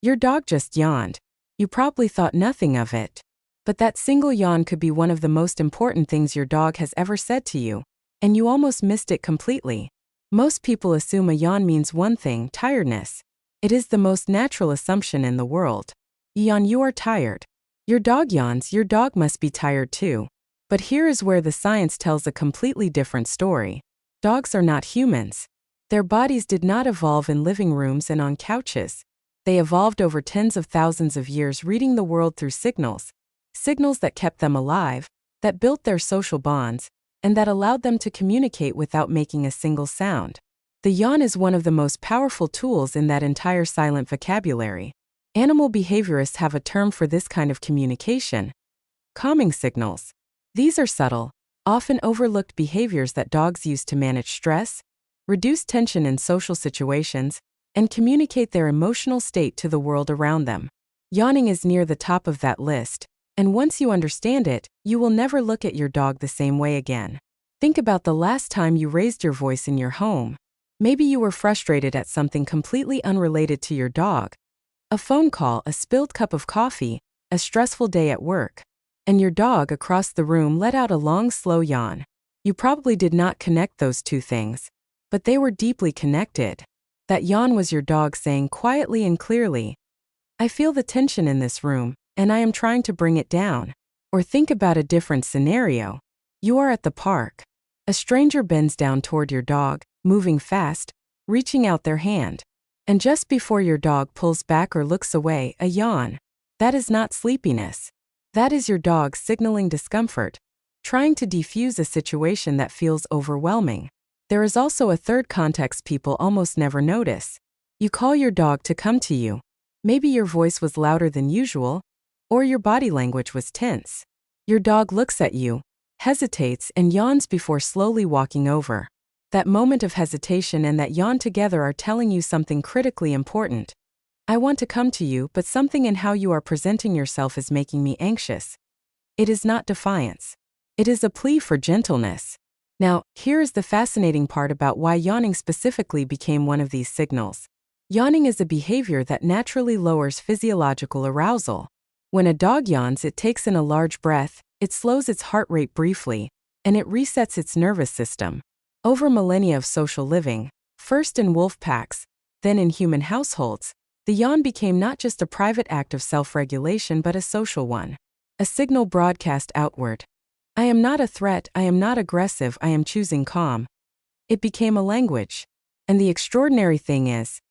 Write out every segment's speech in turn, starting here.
Your dog just yawned. You probably thought nothing of it. But that single yawn could be one of the most important things your dog has ever said to you, and you almost missed it completely. Most people assume a yawn means one thing, tiredness. It is the most natural assumption in the world. You yawn, you are tired. Your dog yawns, your dog must be tired too. But here is where the science tells a completely different story. Dogs are not humans. Their bodies did not evolve in living rooms and on couches. They evolved over tens of thousands of years, reading the world through signals. Signals that kept them alive, that built their social bonds, and that allowed them to communicate without making a single sound. The yawn is one of the most powerful tools in that entire silent vocabulary. Animal behaviorists have a term for this kind of communication: calming signals. These are subtle, often overlooked behaviors that dogs use to manage stress, reduce tension in social situations, and communicate their emotional state to the world around them. Yawning is near the top of that list, and once you understand it, you will never look at your dog the same way again. Think about the last time you raised your voice in your home. Maybe you were frustrated at something completely unrelated to your dog. A phone call, a spilled cup of coffee, a stressful day at work. And your dog across the room let out a long, slow yawn. You probably did not connect those two things, but they were deeply connected. That yawn was your dog saying quietly and clearly, "I feel the tension in this room, and I am trying to bring it down." Or think about a different scenario. You are at the park. A stranger bends down toward your dog, moving fast, reaching out their hand. And just before your dog pulls back or looks away, a yawn. That is not sleepiness. That is your dog signaling discomfort, trying to defuse a situation that feels overwhelming. There is also a third context people almost never notice. You call your dog to come to you. Maybe your voice was louder than usual, or your body language was tense. Your dog looks at you, hesitates, and yawns before slowly walking over. That moment of hesitation and that yawn together are telling you something critically important. I want to come to you, but something in how you are presenting yourself is making me anxious. It is not defiance. It is a plea for gentleness. Now, here is the fascinating part about why yawning specifically became one of these signals. Yawning is a behavior that naturally lowers physiological arousal. When a dog yawns, it takes in a large breath, it slows its heart rate briefly, and it resets its nervous system. Over millennia of social living, first in wolf packs, then in human households, the yawn became not just a private act of self-regulation but a social one. A signal broadcast outward. I am not a threat, I am not aggressive, I am choosing calm. It became a language. And the extraordinary thing is,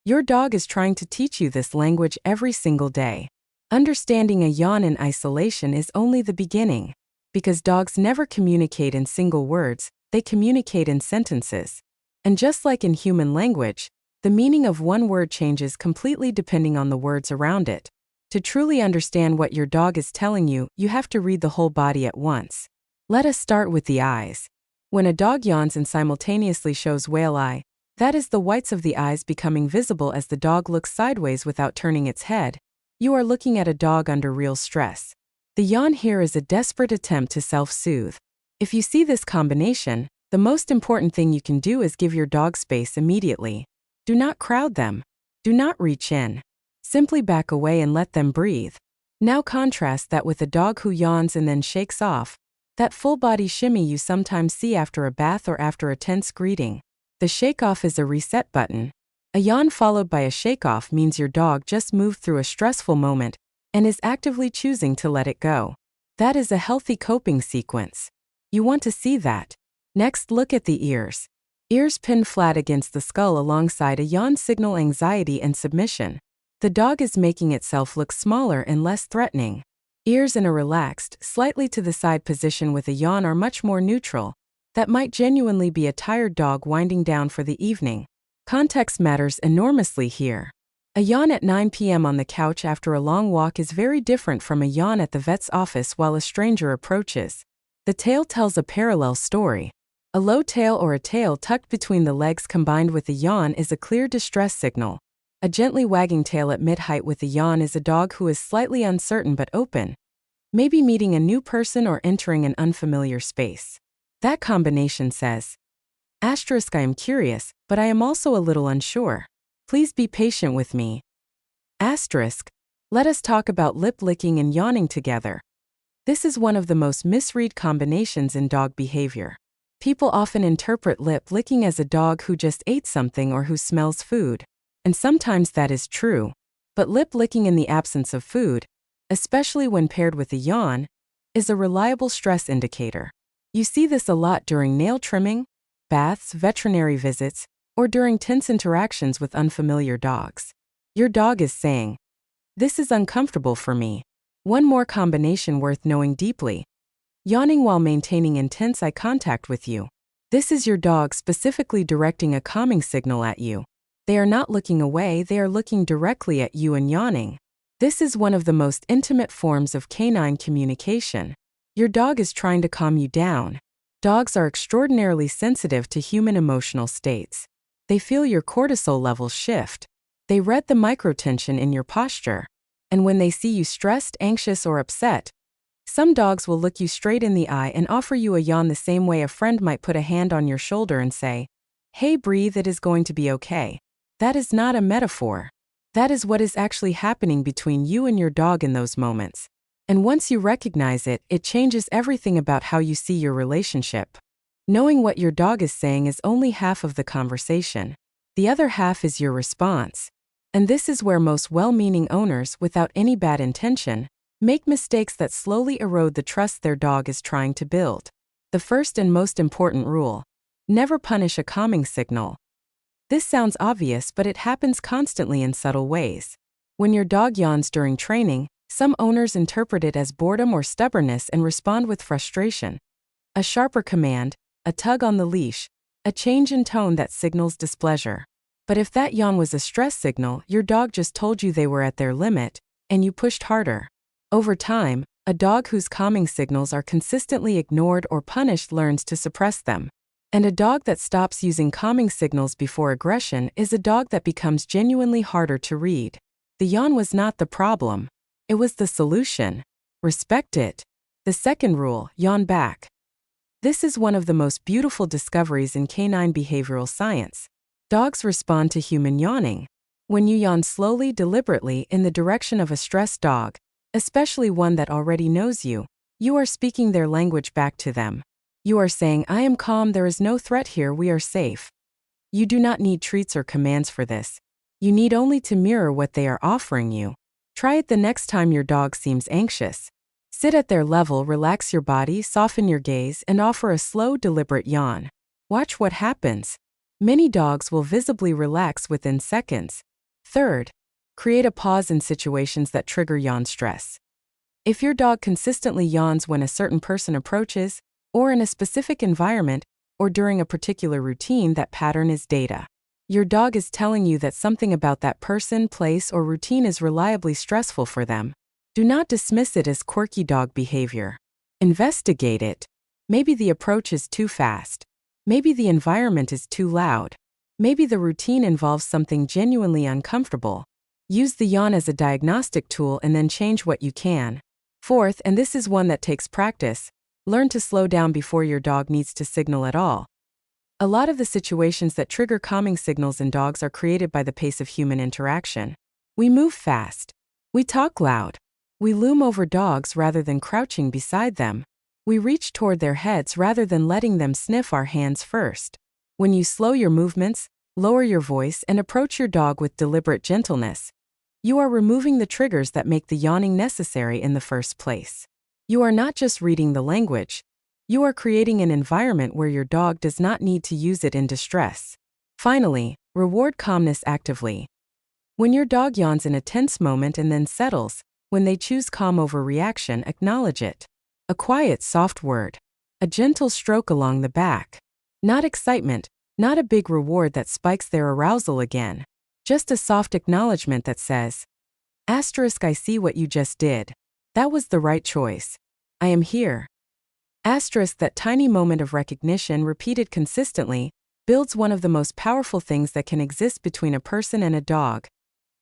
your dog is trying to teach you this language every single day. Understanding a yawn in isolation is only the beginning. Because dogs never communicate in single words, they communicate in sentences. And just like in human language, the meaning of one word changes completely depending on the words around it. To truly understand what your dog is telling you, you have to read the whole body at once. Let us start with the eyes. When a dog yawns and simultaneously shows whale eye, that is the whites of the eyes becoming visible as the dog looks sideways without turning its head. You are looking at a dog under real stress. The yawn here is a desperate attempt to self-soothe. If you see this combination, the most important thing you can do is give your dog space immediately. Do not crowd them. Do not reach in. Simply back away and let them breathe. Now contrast that with a dog who yawns and then shakes off, that full-body shimmy you sometimes see after a bath or after a tense greeting. The shake-off is a reset button. A yawn followed by a shake-off means your dog just moved through a stressful moment and is actively choosing to let it go. That is a healthy coping sequence. You want to see that. Next, look at the ears. Ears pinned flat against the skull alongside a yawn signal anxiety and submission. The dog is making itself look smaller and less threatening. Ears in a relaxed, slightly to the side position with a yawn are much more neutral. That might genuinely be a tired dog winding down for the evening. Context matters enormously here. A yawn at 9 p.m. on the couch after a long walk is very different from a yawn at the vet's office while a stranger approaches. The tail tells a parallel story. A low tail or a tail tucked between the legs combined with a yawn is a clear distress signal. A gently wagging tail at mid-height with a yawn is a dog who is slightly uncertain but open, maybe meeting a new person or entering an unfamiliar space. That combination says, I am curious, but I am also a little unsure. Please be patient with me. Asterisk. Let us talk about lip licking and yawning together. This is one of the most misread combinations in dog behavior. People often interpret lip licking as a dog who just ate something or who smells food. And sometimes that is true. But lip licking in the absence of food, especially when paired with a yawn, is a reliable stress indicator. You see this a lot during nail trimming, baths, veterinary visits, or during tense interactions with unfamiliar dogs. Your dog is saying, "This is uncomfortable for me." One more combination worth knowing deeply. Yawning while maintaining intense eye contact with you. This is your dog specifically directing a calming signal at you. They are not looking away, they are looking directly at you and yawning. This is one of the most intimate forms of canine communication. Your dog is trying to calm you down. Dogs are extraordinarily sensitive to human emotional states. They feel your cortisol levels shift. They read the microtension in your posture. And when they see you stressed, anxious, or upset, some dogs will look you straight in the eye and offer you a yawn the same way a friend might put a hand on your shoulder and say, "Hey, breathe, it is going to be okay." That is not a metaphor. That is what is actually happening between you and your dog in those moments. And once you recognize it, it changes everything about how you see your relationship. Knowing what your dog is saying is only half of the conversation. The other half is your response. And this is where most well-meaning owners, without any bad intention, make mistakes that slowly erode the trust their dog is trying to build. The first and most important rule: never punish a calming signal. This sounds obvious, but it happens constantly in subtle ways. When your dog yawns during training, some owners interpret it as boredom or stubbornness and respond with frustration. A sharper command, a tug on the leash, a change in tone that signals displeasure. But if that yawn was a stress signal, your dog just told you they were at their limit, and you pushed harder. Over time, a dog whose calming signals are consistently ignored or punished learns to suppress them. And a dog that stops using calming signals before aggression is a dog that becomes genuinely harder to read. The yawn was not the problem. It was the solution. Respect it. The second rule: yawn back. This is one of the most beautiful discoveries in canine behavioral science. Dogs respond to human yawning. When you yawn slowly, deliberately, in the direction of a stressed dog, especially one that already knows you, you are speaking their language back to them. You are saying, "I am calm, there is no threat here, we are safe." You do not need treats or commands for this. You need only to mirror what they are offering you. Try it the next time your dog seems anxious. Sit at their level, relax your body, soften your gaze, and offer a slow, deliberate yawn. Watch what happens. Many dogs will visibly relax within seconds. Third, create a pause in situations that trigger yawn stress. If your dog consistently yawns when a certain person approaches, or in a specific environment, or during a particular routine, that pattern is data. Your dog is telling you that something about that person, place, or routine is reliably stressful for them. Do not dismiss it as quirky dog behavior. Investigate it. Maybe the approach is too fast. Maybe the environment is too loud. Maybe the routine involves something genuinely uncomfortable. Use the yawn as a diagnostic tool and then change what you can. Fourth, and this is one that takes practice, learn to slow down before your dog needs to signal at all. A lot of the situations that trigger calming signals in dogs are created by the pace of human interaction. We move fast. We talk loud. We loom over dogs rather than crouching beside them. We reach toward their heads rather than letting them sniff our hands first. When you slow your movements, lower your voice, and approach your dog with deliberate gentleness, you are removing the triggers that make the yawning necessary in the first place. You are not just reading the language. You are creating an environment where your dog does not need to use it in distress. Finally, reward calmness actively. When your dog yawns in a tense moment and then settles, when they choose calm over reaction, acknowledge it. A quiet, soft word. A gentle stroke along the back. Not excitement, not a big reward that spikes their arousal again. Just a soft acknowledgement that says, "I see what you just did. That was the right choice. I am here." That tiny moment of recognition, repeated consistently, builds one of the most powerful things that can exist between a person and a dog.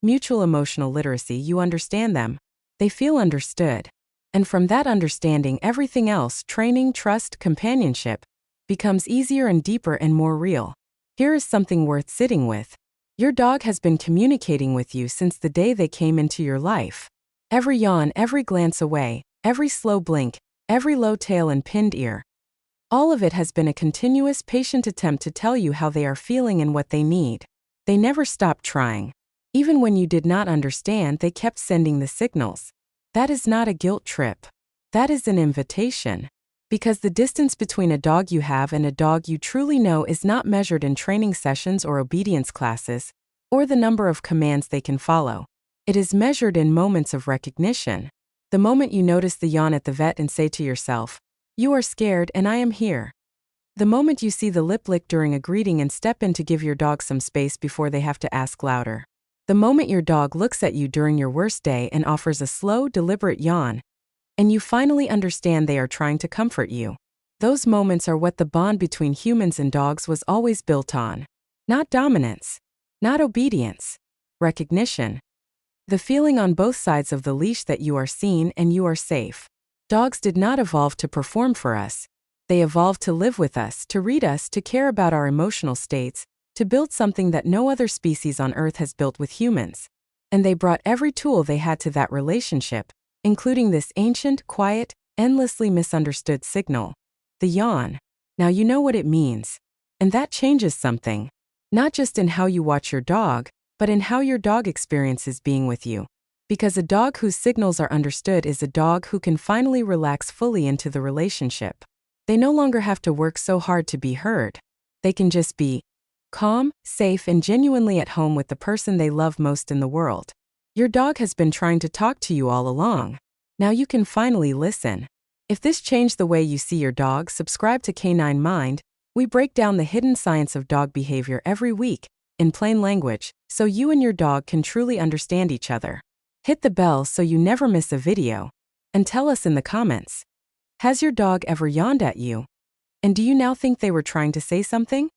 Mutual emotional literacy. You understand them. They feel understood. And from that understanding, everything else, training, trust, companionship, becomes easier and deeper and more real. Here is something worth sitting with. Your dog has been communicating with you since the day they came into your life. Every yawn, every glance away, every slow blink, every low tail and pinned ear. All of it has been a continuous, patient attempt to tell you how they are feeling and what they need. They never stopped trying. Even when you did not understand, they kept sending the signals. That is not a guilt trip. That is an invitation. Because the distance between a dog you have and a dog you truly know is not measured in training sessions or obedience classes, or the number of commands they can follow. It is measured in moments of recognition. The moment you notice the yawn at the vet and say to yourself, "You are scared and I am here." The moment you see the lip lick during a greeting and step in to give your dog some space before they have to ask louder. The moment your dog looks at you during your worst day and offers a slow, deliberate yawn, and you finally understand they are trying to comfort you. Those moments are what the bond between humans and dogs was always built on. Not dominance. Not obedience. Recognition. The feeling on both sides of the leash that you are seen and you are safe. Dogs did not evolve to perform for us. They evolved to live with us, to read us, to care about our emotional states, to build something that no other species on Earth has built with humans. And they brought every tool they had to that relationship, including this ancient, quiet, endlessly misunderstood signal, the yawn. Now you know what it means. And that changes something. Not just in how you watch your dog, but in how your dog experiences being with you. Because a dog whose signals are understood is a dog who can finally relax fully into the relationship. They no longer have to work so hard to be heard. They can just be calm, safe, and genuinely at home with the person they love most in the world. Your dog has been trying to talk to you all along. Now you can finally listen. If this changed the way you see your dog, subscribe to Canine Mind. We break down the hidden science of dog behavior every week, in plain language, so you and your dog can truly understand each other. Hit the bell so you never miss a video. And tell us in the comments. Has your dog ever yawned at you? And do you now think they were trying to say something?